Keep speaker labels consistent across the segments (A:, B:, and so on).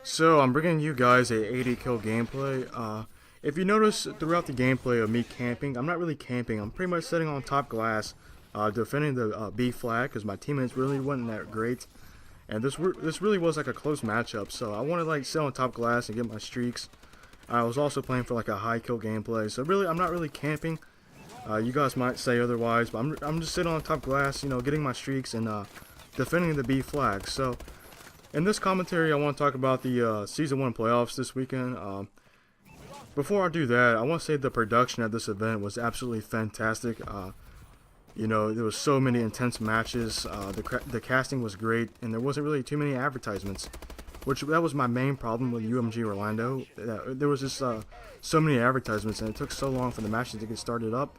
A: So I'm bringing you guys a 80 kill gameplay. If you notice throughout the gameplay of me camping, I'm not really camping. I'm pretty much sitting on top glass, defending the B flag because my teammates really wasn't that great, and this really was like a close matchup. So I wanted to like sit on top glass and get my streaks. I was also playing for like a high kill gameplay. So really, I'm not really camping. You guys might say otherwise, but I'm just sitting on top glass, getting my streaks and defending the B flag. So. In this commentary, I want to talk about the Season 1 playoffs this weekend. Before I do that, I want to say the production at this event was absolutely fantastic. There was so many intense matches. The casting was great, and there wasn't really too many advertisements, that was my main problem with UMG Orlando. There was just so many advertisements, and it took so long for the matches to get started up.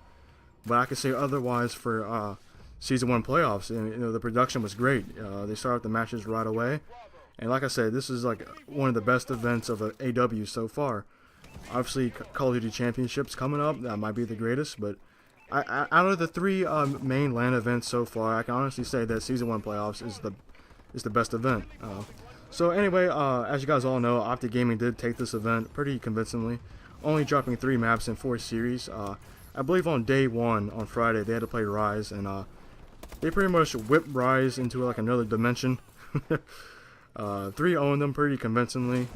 A: But I could say otherwise for Season 1 playoffs, and the production was great. They started the matches right away. And like I said, this is like one of the best events of an AW so far. Obviously, Call of Duty Championships coming up, that might be the greatest, but out of the three main LAN events so far, I can honestly say that Season 1 Playoffs is the best event. So anyway, as you guys all know, Optic Gaming did take this event pretty convincingly, only dropping 3 maps in 4 series. I believe on day 1, on Friday, they had to play Rise, and they pretty much whipped Rise into like another dimension. 3-0'd them pretty convincingly.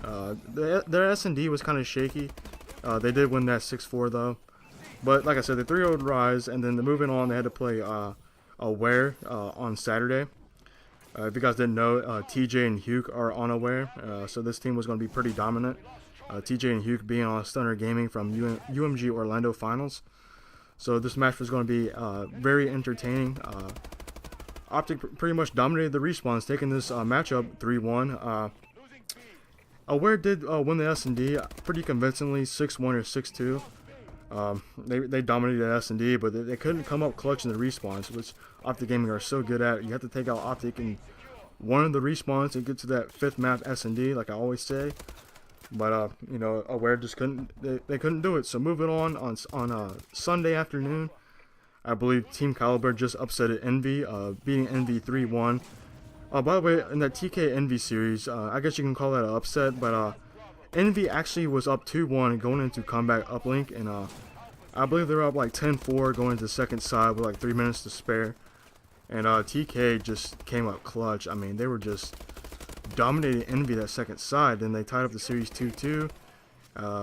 A: Their S&D was kind of shaky. They did win that 6-4 though. But like I said, they 3-0'd Rise, and then moving on, they had to play Aware on Saturday. If you guys didn't know, TJ and Hugh are on Aware, so this team was going to be pretty dominant. TJ and Hugh being on Stunner Gaming from UMG Orlando Finals. So this match was going to be very entertaining. Optic pretty much dominated the respawns, taking this matchup 3-1. Aware did win the S&D pretty convincingly, 6-1 or 6-2. They dominated the S&D, but they couldn't come up clutch in the respawns, which Optic Gaming are so good at. You have to take out Optic in one of the respawns and get to that 5th map S&D, like I always say. But Aware just couldn't. They couldn't do it. So moving on Sunday afternoon. I believe Team Kaliber just upset EnVy, beating EnVy 3-1. By the way, in that TK EnVy series, I guess you can call that an upset, but EnVy actually was up 2-1 going into comeback uplink, and I believe they were up like 10-4 going into the second side with like 3 minutes to spare. And TK just came up clutch. I mean, they were just dominating EnVy that second side. Then they tied up the series 2-2.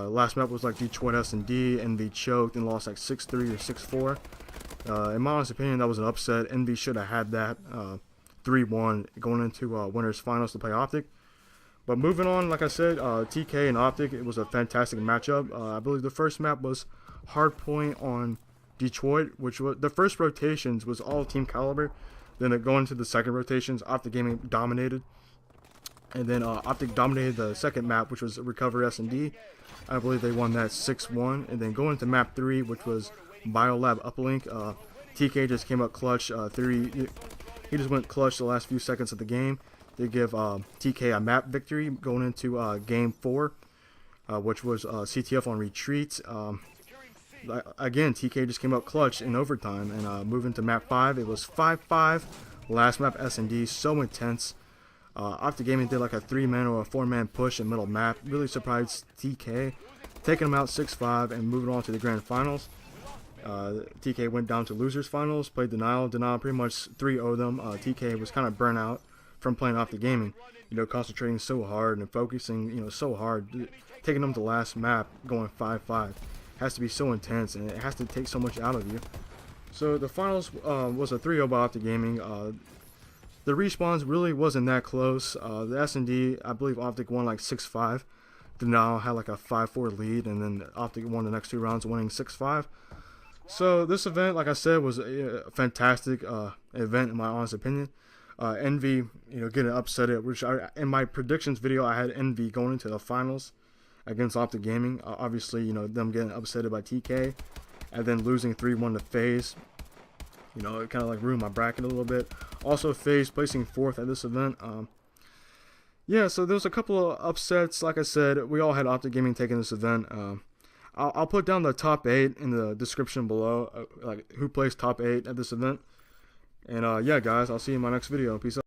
A: Last map was like Detroit S&D. EnVy choked and lost like 6-3 or 6-4. In my honest opinion, that was an upset. EnVy should have had that 3-1 going into winners finals to play Optic. But moving on, like I said, TK and Optic, it was a fantastic matchup. I believe the first map was Hardpoint on Detroit, which was the first rotations was all Team Kaliber. Then going into the second rotations, Optic Gaming dominated. And then Optic dominated the second map, which was Recover S&D. I believe they won that 6-1. And then going into map 3, which was Biolab uplink, TK just came up clutch. He just went clutch the last few seconds of the game. They give TK a map victory going into game 4, which was CTF on retreat. Again, TK just came up clutch in overtime, and moving to map 5, it was 5-5. Last map S&D, so intense. Optic Gaming did like a 3-man or a 4-man push in middle map. Really surprised TK, taking them out 6-5 and moving on to the grand finals. TK went down to losers finals, played Denial. Denial pretty much 3-0'd them. TK was kind of burnt out from playing Optic Gaming, concentrating so hard and focusing, so hard, taking them to last map, going 5-5. Has to be so intense, and it has to take so much out of you. So the finals was a 3-0 by Optic Gaming. The respawns really wasn't that close. The S&D, I believe Optic won like 6-5. Denial had like a 5-4 lead, and then Optic won the next 2 rounds, winning 6-5. So this event, like I said, was a fantastic event in my honest opinion. EnVy, getting upset at, which in my predictions video, I had EnVy going into the finals against Optic Gaming. Obviously, them getting upset by TK, and then losing 3-1 to FaZe. It kind of like ruined my bracket a little bit. Also, FaZe placing 4th at this event. Yeah, so there was a couple of upsets. Like I said, we all had Optic Gaming taking this event. I'll put down the top 8 in the description below, like who placed top 8 at this event. And yeah, guys, I'll see you in my next video. Peace out.